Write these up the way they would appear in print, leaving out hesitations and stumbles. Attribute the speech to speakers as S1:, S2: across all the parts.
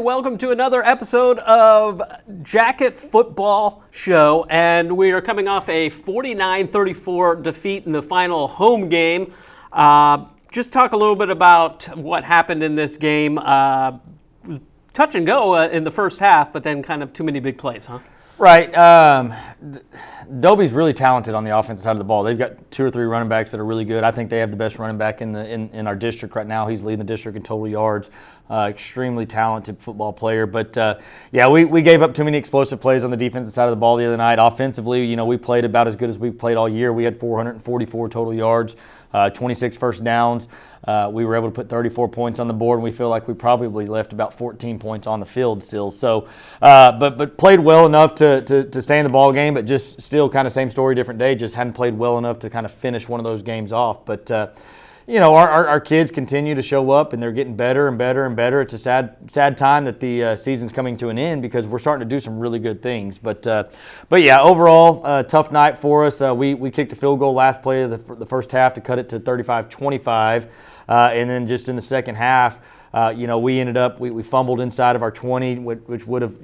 S1: and welcome to another episode of Jacket Football Show. And we are coming off a 49-34 defeat in the final home game. Just talk a little bit about what happened in this game. Touch and go in the first half, but then kind of too many big plays, huh?
S2: Right. Dobie's really talented on the offensive side of the ball. They've got 2 or 3 running backs that are really good. I think they have the best running back in our district right now. He's leading the district in total yards. Extremely talented football player. But, we gave up too many explosive plays on the defensive side of the ball the other night. Offensively, we played about as good as we played all year. We had 444 total yards, 26 first downs. We were able to put 34 points on the board, and we feel like we probably left about 14 points on the field still. So, but played well enough to stay in the ball game, but just still kind of same story, different day. Just hadn't played well enough to kind of finish one of those games off. But our kids continue to show up, and they're getting better and better and better. It's a sad time that the season's coming to an end because we're starting to do some really good things. But overall, tough night for us. We kicked a field goal last play of the first half to cut it to 35-25, and then just in the second half, we ended up we fumbled inside of our 20, which would have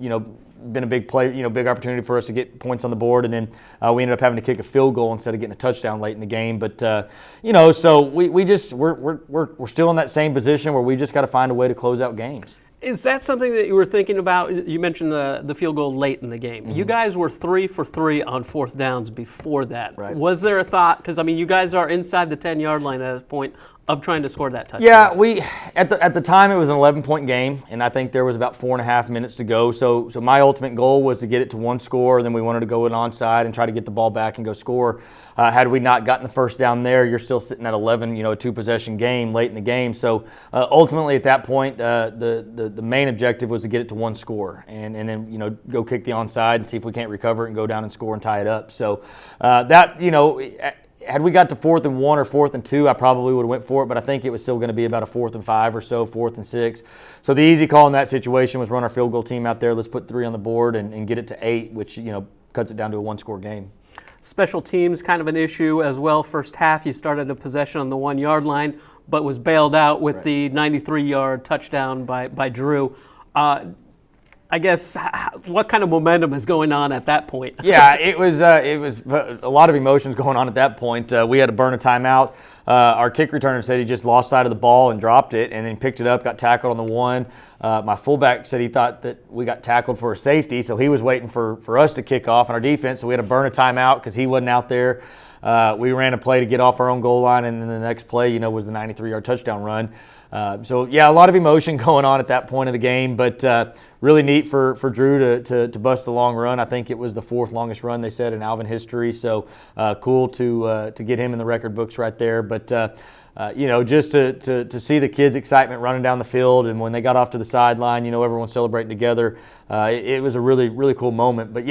S2: been a big play, big opportunity for us to get points on the board, and then we ended up having to kick a field goal instead of getting a touchdown late in the game. But so we're still in that same position where we just got to find a way to close out games.
S1: Is that something that you were thinking about? You mentioned the field goal late in the game. Mm-hmm. You guys were 3 for 3 on fourth downs before that. Right. Was there a thought? Because you guys are inside the 10-yard line at this point of trying to score that touchdown.
S2: Yeah, we at the time it was an 11-point game, and I think there was about 4.5 minutes to go. So my ultimate goal was to get it to 1 score, and then we wanted to go in onside and try to get the ball back and go score. Had we not gotten the first down there, you're still sitting at 11, a 2-possession game late in the game. So ultimately at that point, the main objective was to get it to 1 score, and then go kick the onside and see if we can't recover it and go down and score and tie it up. So had we got to 4th and 1 or 4th and 2, I probably would have went for it, but I think it was still going to be about a 4th and 5 or so, 4th and 6. So the easy call in that situation was run our field goal team out there. Let's put 3 on the board and get it to 8, which cuts it down to a 1-score game.
S1: Special teams kind of an issue as well. First half, you started a possession on the 1-yard line, but was bailed out with the 93-yard touchdown by Drew. I guess what kind of momentum is going on at that point?
S2: Yeah, it was a lot of emotions going on at that point. We had to burn a timeout. Our kick returner said he just lost sight of the ball and dropped it, and then picked it up, got tackled on the 1. My fullback said he thought that we got tackled for a safety, so he was waiting for us to kick off on our defense. So we had to burn a timeout because he wasn't out there. We ran a play to get off our own goal line, and then the next play, was the 93-yard touchdown run. A lot of emotion going on at that point of the game, but really neat for Drew to bust the long run. I think it was the 4th longest run, they said, in Alvin history. So cool to get him in the record books right there. But just to see the kids' excitement running down the field, and when they got off to the sideline, everyone celebrating together. It was a really, really cool moment. But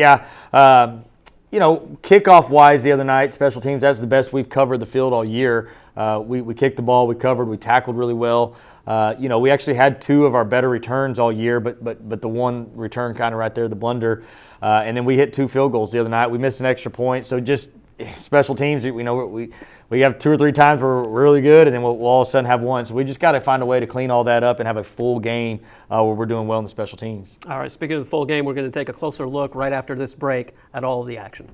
S2: kickoff-wise the other night, special teams, that's the best we've covered the field all year. We kicked the ball, we covered, we tackled really well. We actually had 2 of our better returns all year, but the one return kind of right there, the blunder. And then we hit 2 field goals the other night. We missed an extra point. So just special teams, we have 2 or 3 times where we're really good, and then we'll all of a sudden have 1. So we just got to find a way to clean all that up and have a full game where we're doing well in the special teams.
S1: All right, speaking of the full game, we're going to take a closer look right after this break at all of the action.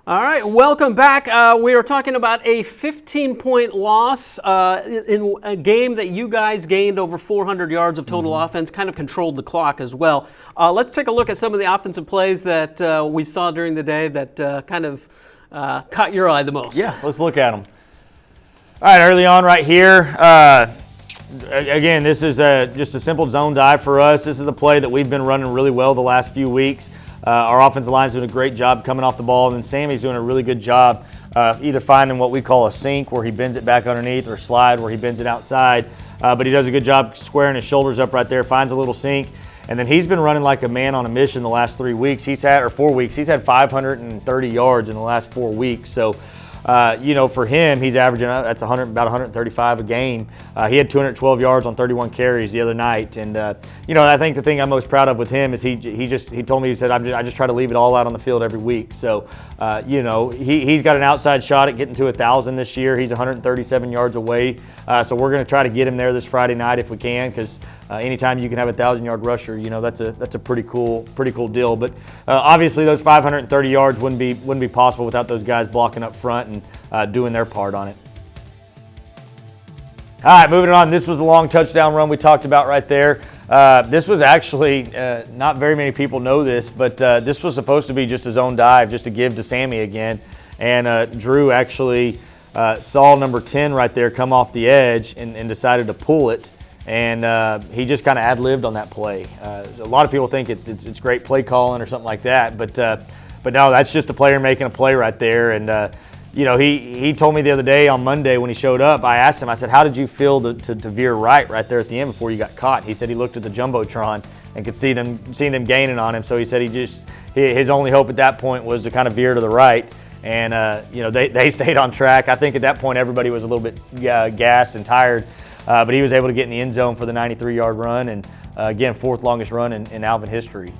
S1: All right, welcome back. We are talking about a 15-point loss in a game that you guys gained over 400 yards of total offense, kind of controlled the clock as well. Let's take a look at some of the offensive plays that we saw during the day that kind of caught your eye the most.
S2: Yeah, let's look at them. All right, early on right here, again, this is just a simple zone dive for us. This is a play that we've been running really well the last few weeks. Our offensive line's doing a great job coming off the ball, and then Sammy's doing a really good job either finding what we call a sink where he bends it back underneath, or slide where he bends it outside. But he does a good job squaring his shoulders up right there, finds a little sink. And then he's been running like a man on a mission the last 4 weeks. He's had 530 yards in the last 4 weeks. So for him, he's averaging that's about 135 a game. He had 212 yards on 31 carries the other night, and I think the thing I'm most proud of with him is he told me, he said, I just try to leave it all out on the field every week. So he's got an outside shot at getting to 1,000 this year. He's 137 yards away, so we're going to try to get him there this Friday night if we can, because anytime you can have a 1,000-yard rusher, that's a pretty cool deal. But obviously, those 530 yards wouldn't be possible without those guys blocking up front and doing their part on it. All right, moving on. This was the long touchdown run we talked about right there. This was actually, not very many people know this, but this was supposed to be just a zone dive, just to give to Sammy again. And Drew actually saw number 10 right there come off the edge and decided to pull it. And he just kind of ad-libbed on that play. A lot of people think it's great play calling or something like that, but no, that's just a player making a play right there. And he told me the other day on Monday when he showed up, I asked him, I said, how did you feel to veer right there at the end before you got caught? He said he looked at the Jumbotron and could see them gaining on him. So he said his only hope at that point was to kind of veer to the right. And, they stayed on track. I think at that point everybody was a little bit gassed and tired, but he was able to get in the end zone for the 93-yard run. And, again, fourth longest run in Alvin history.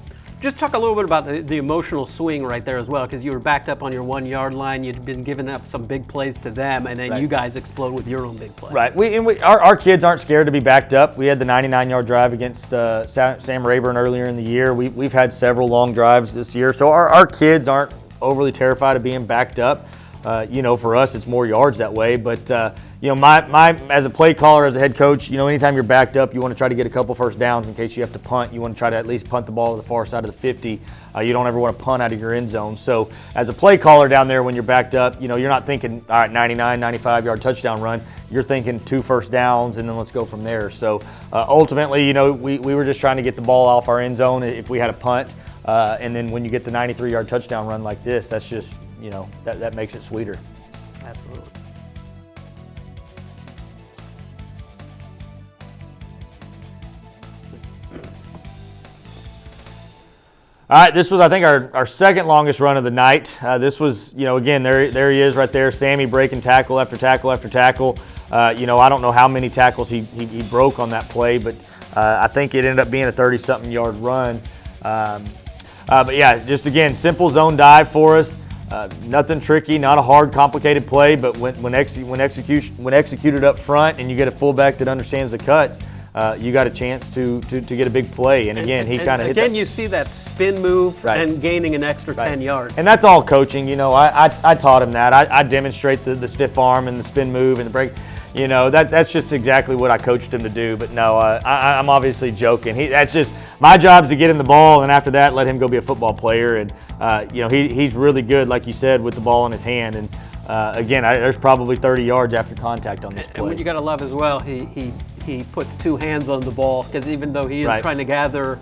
S1: Just talk a little bit about the emotional swing right there as well, because you were backed up on your 1-yard line. You'd been giving up some big plays to them, and then you guys explode with your own big play.
S2: Right. Our kids aren't scared to be backed up. We had the 99-yard drive against Sam Rayburn earlier in the year. We've had several long drives this year, so our kids aren't overly terrified of being backed up. For us, it's more yards that way. But my as a play caller, as a head coach, anytime you're backed up, you want to try to get a couple first downs in case you have to punt. You want to try to at least punt the ball to the far side of the 50. You don't ever want to punt out of your end zone. So as a play caller down there, when you're backed up, you're not thinking, all right, 99, 95-yard touchdown run. You're thinking 2 first downs, and then let's go from there. So ultimately, we were just trying to get the ball off our end zone if we had a punt. And then when you get the 93-yard touchdown run like this, that's just, that makes it sweeter.
S1: Absolutely.
S2: All right, this was, I think, our second longest run of the night. This was, again, there he is right there, Sammy breaking tackle after tackle after tackle. I don't know how many tackles he broke on that play, but I think it ended up being a 30-something yard run. But yeah, just again, simple zone dive for us. Nothing tricky, not a hard, complicated play, but when executed up front and you get a fullback that understands the cuts, you got a chance to get a big play. And again, he kind of hit
S1: again, you see that spin move and gaining an extra 10 yards.
S2: And that's all coaching. I taught him that. I demonstrate the stiff arm and the spin move and the break. That's just exactly what I coached him to do. But no, I'm obviously joking. That's just my job is to get him the ball, and after that, let him go be a football player. And he's really good, like you said, with the ball in his hand. And again, there's probably 30 yards after contact on this play.
S1: And what you got to love as well, he puts 2 hands on the ball, because even though he is trying to gather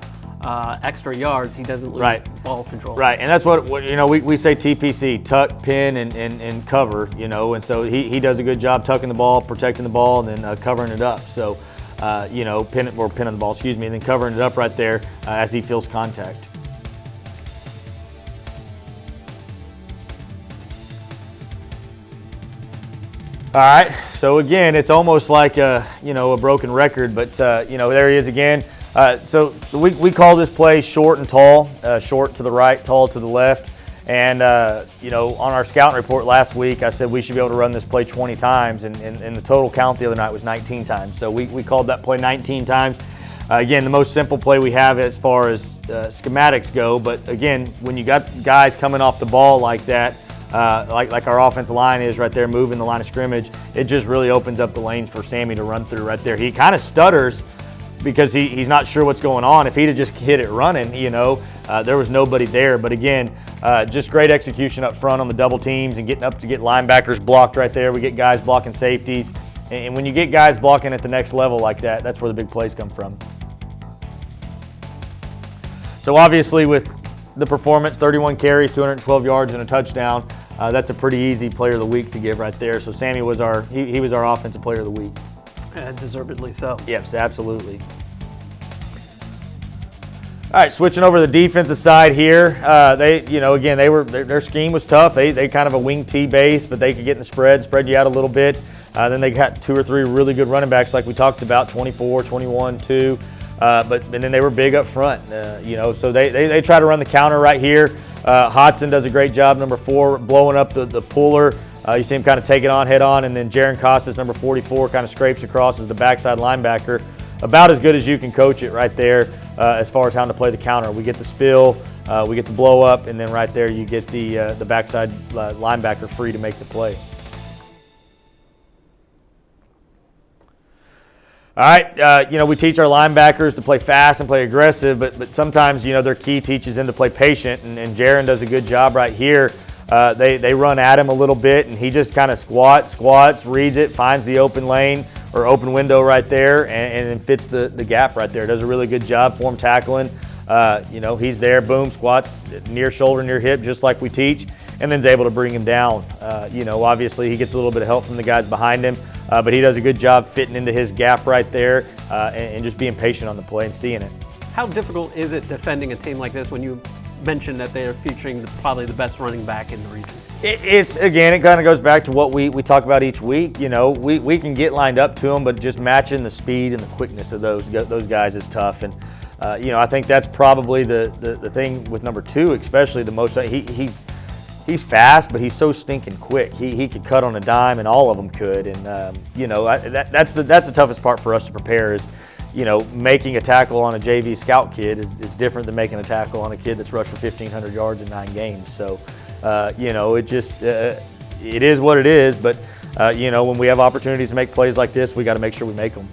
S1: extra yards, he doesn't lose ball control.
S2: Right, and that's what we say TPC, tuck, pin, and cover, and so he does a good job tucking the ball, protecting the ball, and then covering it up. So, pinning the ball, and then covering it up right there as he feels contact. All right, so again, it's almost like a broken record, but there he is again. So we call this play short and tall, short to the right, tall to the left. And, on our scouting report last week, I said we should be able to run this play 20 times, and the total count the other night was 19 times. So we called that play 19 times. Again, the most simple play we have as far as schematics go. But, again, when you got guys coming off the ball like that, like our offensive line is right there moving the line of scrimmage, it just really opens up the lanes for Sammy to run through right there. He kind of stutters because he's not sure what's going on. If he'd have just hit it running, there was nobody there. But again, just great execution up front on the double teams and getting up to get linebackers blocked right there. We get guys blocking safeties. And when you get guys blocking at the next level like that, that's where the big plays come from. So obviously with the performance, 31 carries, 212 yards, and a touchdown, that's a pretty easy player of the week to give right there. So Sammy was he was our offensive player of the week.
S1: Deservedly so.
S2: Yes, absolutely. All right, switching over to the defensive side here. Their scheme was tough. They kind of a wing T base, but they could get in the spread you out a little bit. Then they got 2 or 3 really good running backs, like we talked about, 24, 21, 2. And then they were big up front. So they try to run the counter right here. Hodson does a great job, number 4, blowing up the puller. You see him kind of take it on head on, and then Jaron Costas, number 44, kind of scrapes across as the backside linebacker. about as good as you can coach it right there as far as how to play the counter. We get the spill, we get the blow up, and then right there you get the backside linebacker free to make the play. All right, we teach our linebackers to play fast and play aggressive, but sometimes, their key teaches them to play patient, and Jaron does a good job right here. They run at him a little bit, and he just kind of squats, reads it, finds the open lane or open window right there, and then fits the gap right there. Does a really good job form tackling. He's there, boom, squats near shoulder, near hip, just like we teach, and then's able to bring him down. Obviously he gets a little bit of help from the guys behind him, but he does a good job fitting into his gap right there and just being patient on the play and seeing it.
S1: How difficult is it defending a team like this when you mentioned that they are featuring probably the best running back in the region?
S2: It kind of goes back to what we talk about each week. We can get lined up to them, but just matching the speed and the quickness of those guys is tough. And I think that's probably the thing with number 2, especially the most. He's fast, but he's so stinking quick. He could cut on a dime, and all of them could. And that's the toughest part for us to prepare is. Making a tackle on a JV scout kid is different than making a tackle on a kid that's rushed for 1,500 yards in 9 games. So, it is what it is. But, when we have opportunities to make plays like this, we got to make sure we make them.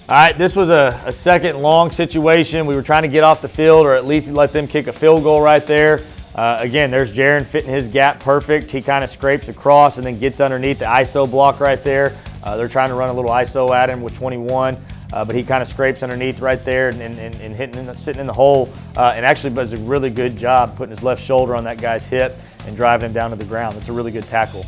S2: All right, this was a second long situation. We were trying to get off the field or at least let them kick a field goal right there. Again, there's Jaron fitting his gap perfect. He kind of scrapes across and then gets underneath the ISO block right there. They're trying to run a little ISO at him with 21, but he kind of scrapes underneath right there and sitting in the hole. And actually does a really good job putting his left shoulder on that guy's hip and driving him down to the ground. It's a really good tackle.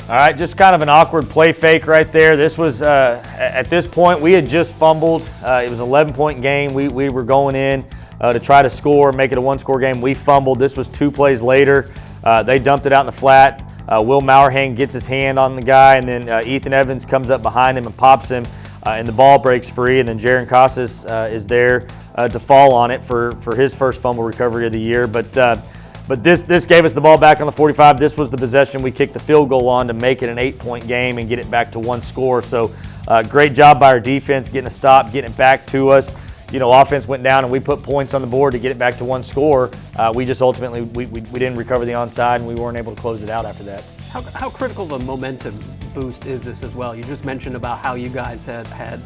S2: All right, just kind of an awkward play fake right there. This was, at this point, we had just fumbled. It was an 11-point game. We were going in to try to score, make it a 1-score game. We fumbled. This was 2 plays later. They dumped it out in the flat. Will Mauerhang gets his hand on the guy, and then Ethan Evans comes up behind him and pops him, and the ball breaks free, and then Jaron Casas is there to fall on it for his first fumble recovery of the year. But this gave us the ball back on the 45. This was the possession we kicked the field goal on to make it an 8-point game and get it back to 1 score. So great job by our defense getting a stop, getting it back to us. Offense went down and we put points on the board to get it back to 1 score. We just ultimately, we didn't recover the onside and we weren't able to close it out after that.
S1: How critical of a momentum boost is this as well? You just mentioned about how you guys had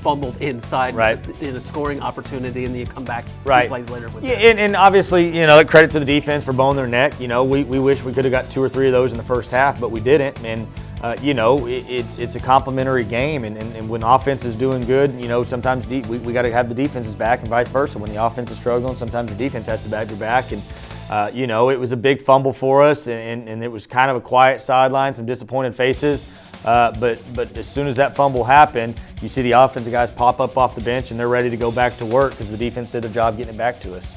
S1: fumbled inside in a scoring opportunity, and then you come back 2 plays later with that.
S2: And obviously, credit to the defense for bowing their neck. We wish we could have got 2 or 3 of those in the first half, but we didn't. And it's a complimentary game, and when offense is doing good, sometimes we got to have the defense's back, and vice versa. When the offense is struggling, sometimes the defense has to have your back. And it was a big fumble for us, and it was kind of a quiet sideline, some disappointed faces. But as soon as that fumble happened, you see the offensive guys pop up off the bench and they're ready to go back to work because the defense did their job getting it back to us.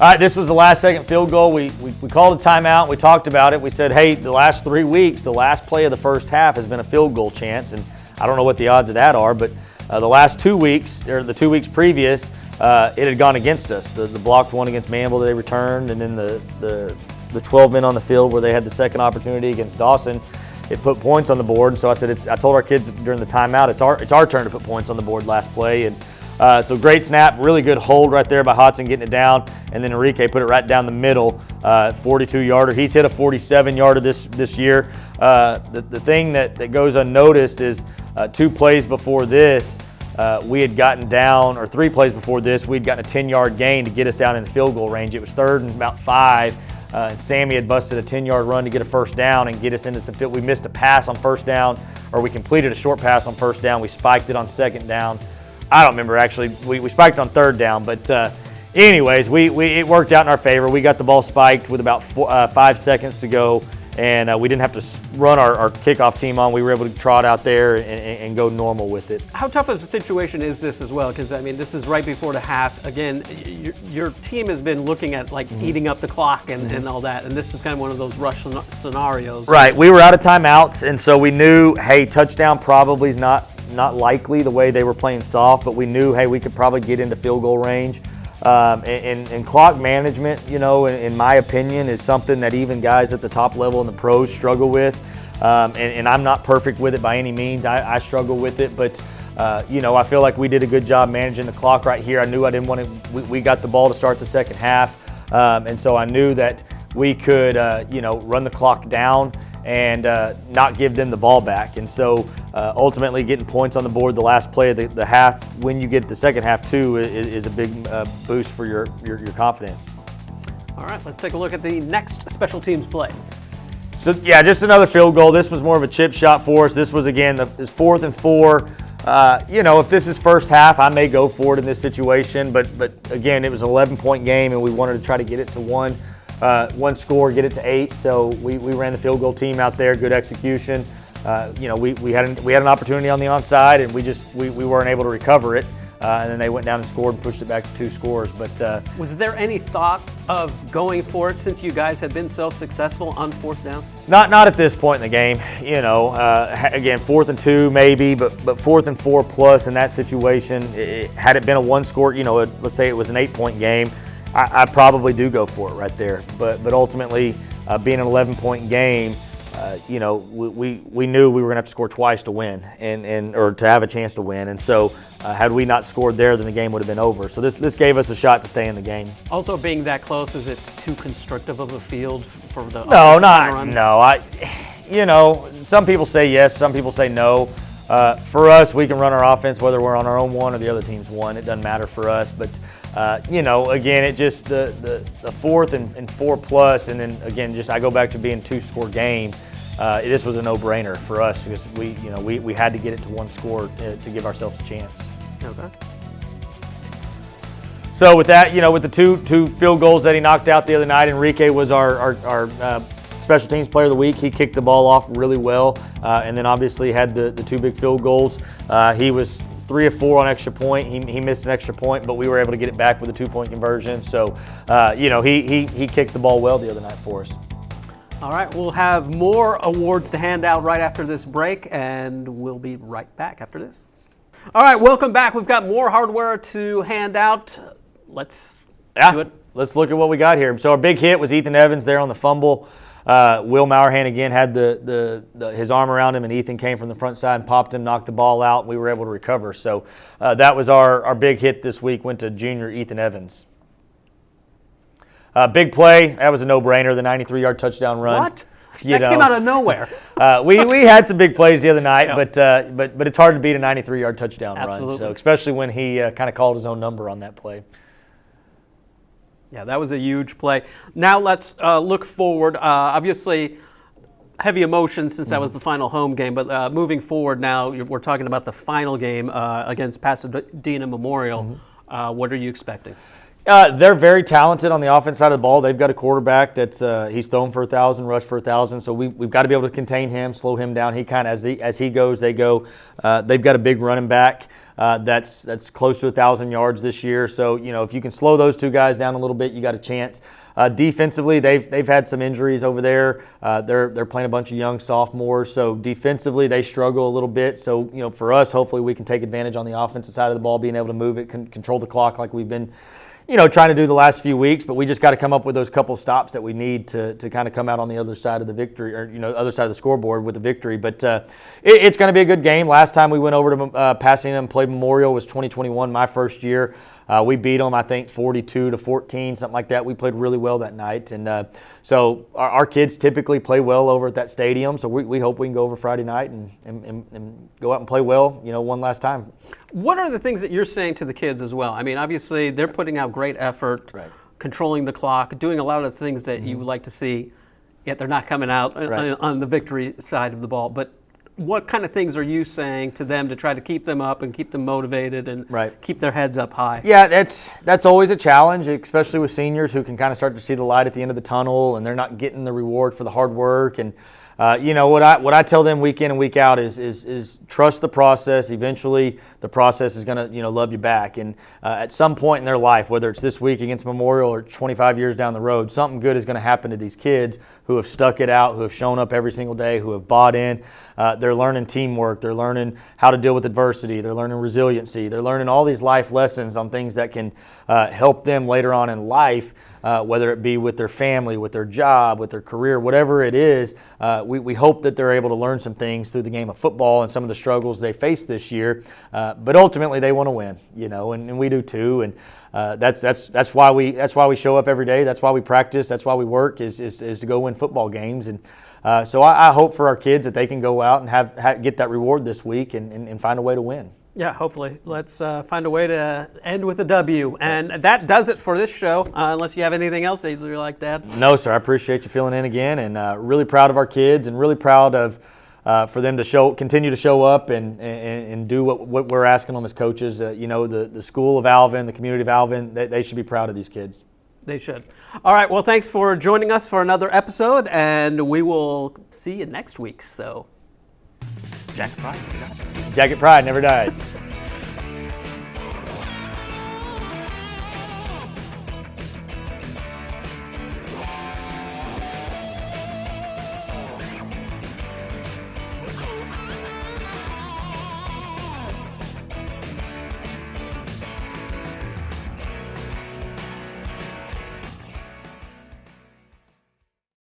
S2: All right, this was the last second field goal. We called a timeout. We talked about it. We said, hey, the last 3 weeks, the last play of the first half has been a field goal chance. And I don't know what the odds of that are, but the last 2 weeks, or the 2 weeks previous, it had gone against us. The blocked one against Manville that they returned, and then the 12 men on the field where they had the second opportunity against Dawson, it put points on the board. And so I told our kids during the timeout, it's our turn to put points on the board last play. And so great snap, really good hold right there by Hodson getting it down, and then Enrique put it right down the middle, 42-yarder. He's hit a 47-yarder this year. The thing that goes unnoticed is 2 plays before this, we had gotten down, or 3 plays before this, we'd gotten a 10-yard gain to get us down in the field goal range. It was 3rd and about 5. And Sammy had busted a 10-yard run to get a first down and get us into some field. We missed a pass on first down, or we completed a short pass on first down. We spiked it on second down. I don't remember, actually. We spiked it on 3rd down. But anyways, it worked out in our favor. We got the ball spiked with about 5 seconds to go, and we didn't have to run our kickoff team on. We were able to trot out there and go normal with it.
S1: How tough of a situation is this as well? Because, this is right before the half. Again, your team has been looking at, eating up the clock and all that, and this is kind of one of those rush scenarios.
S2: Right. We were out of timeouts, and so we knew, hey, touchdown probably is not not likely the way they were playing soft, but we knew, hey, we could probably get into field goal range. And clock management, in my opinion, is something that even guys at the top level in the pros struggle with. And I'm not perfect with it by any means. I struggle with it, but I feel like we did a good job managing the clock right here. I knew I didn't want to. We got the ball to start the second half, and so I knew that we could, run the clock down and not give them the ball back. And so ultimately getting points on the board the last play of the half, when you get the second half too, is a big boost for your confidence.
S1: All right, let's take a look at the next special teams play.
S2: So yeah, just another field goal. This was more of a chip shot for us. This was, again, the 4th and 4. If this is first half, I may go for it in this situation, but again, it was an 11-point game, and we wanted to try to get it to one score, get it to 8. So we ran the field goal team out there, good execution. We had an opportunity on the onside, and we weren't able to recover it. And then they went down and scored and pushed it back to 2 scores. But
S1: was there any thought of going for it since you guys had been so successful on 4th down?
S2: Not at this point in the game. Again, 4th and 2 maybe, but 4th and 4 plus in that situation, had it been a 1-score, let's say it was an 8-point game, I probably do go for it right there. But ultimately, being an 11-point game, we knew we were going to have to score twice to win, or to have a chance to win. And so, had we not scored there, then the game would have been over. So this gave us a shot to stay in the game.
S1: Also, being that close, is it too constrictive of a field for the?
S2: No, some people say yes, some people say no. For us, we can run our offense whether we're on our own one or the other team's one. It doesn't matter for us. But again, it just the 4th and 4 plus, and then again, I go back to being 2-score game. This was a no-brainer for us because we had to get it to 1 score to give ourselves a chance.
S1: Okay.
S2: So with that, with the two field goals that he knocked out the other night, Enrique was our special teams player of the week. He kicked the ball off really well, and then obviously had the 2 big field goals. He was 3 of 4 on extra point. He missed an extra point, but we were able to get it back with a 2-point conversion. So, he kicked the ball well the other night for us.
S1: All right, we'll have more awards to hand out right after this break, and we'll be right back after this. All right, welcome back. We've got more hardware to hand out. Let's do it.
S2: Let's look at what we got here. So our big hit was Ethan Evans there on the fumble. Will Mauerhan again had his arm around him, and Ethan came from the front side and popped him, knocked the ball out, and we were able to recover. So that was our big hit this week, went to junior Ethan Evans. Big play, that was a no-brainer, the 93-yard touchdown run.
S1: What? That came out of nowhere.
S2: We had some big plays the other night, yeah. but it's hard to beat a 93-yard touchdown run. So especially when he kind of called his own number on that play.
S1: Yeah, that was a huge play. Now let's look forward. Obviously, heavy emotion since that was the final home game, but moving forward now, we're talking about the final game against Pasadena Memorial. What are you expecting?
S2: They're very talented on the offense side of the ball. They've got a quarterback that's he's thrown for 1,000, rushed for 1,000. So we've got to be able to contain him, slow him down. He kind of as he goes, they go. They've got a big running back that's close to 1,000 yards this year. So if you can slow those 2 guys down a little bit, you got a chance. Defensively, they've had some injuries over there. They're playing a bunch of young sophomores. So defensively, they struggle a little bit. So for us, hopefully we can take advantage on the offensive side of the ball, being able to move it, control the clock like we've been trying to do the last few weeks, but we just got to come up with those couple stops that we need to kind of come out on the other side of the victory, or other side of the scoreboard with a victory. But it's going to be a good game. Last time we went over to Pasadena and played Memorial was 2021, my first year. We beat them, I think, 42-14, something like that. We played really well that night, and so our kids typically play well over at that stadium. So we hope we can go over Friday night and go out and play well, one last time.
S1: What are the things that you're saying to the kids as well? I mean, obviously they're putting out great effort,
S2: right,
S1: controlling the clock, doing a lot of the things that you would like to see, yet they're not coming out on the victory side of the ball. But what kind of things are you saying to them to try to keep them up and keep them motivated and keep their heads up high?
S2: Yeah, that's always a challenge, especially with seniors who can kind of start to see the light at the end of the tunnel, and they're not getting the reward for the hard work. And what I tell them week in and week out is trust the process. Eventually, the process is going to love you back. And at some point in their life, whether it's this week against Memorial or 25 years down the road, something good is going to happen to these kids who have stuck it out, who have shown up every single day, who have bought in. They're they're learning teamwork. They're learning how to deal with adversity. They're learning resiliency. They're learning all these life lessons on things that can help them later on in life, whether it be with their family, with their job, with their career, whatever it is. We hope that they're able to learn some things through the game of football and some of the struggles they faced this year. But ultimately, they want to win, and we do too. And that's why we show up every day. That's why we practice. That's why we work is to go win football games. And so I hope for our kids that they can go out and get that reward this week and find a way to win.
S1: Yeah, hopefully. Let's find a way to end with a W. And that does it for this show, unless you have anything else that you'd like to add.
S2: No, sir. I appreciate you filling in again, and really proud of our kids, and really proud of for them to continue to show up and do what we're asking them as coaches. The school of Alvin, the community of Alvin, they should be proud of these kids.
S1: They should. All right. Well, thanks for joining us for another episode, and we will see you next week. So, Jacket Pride.
S2: Jacket Pride never dies.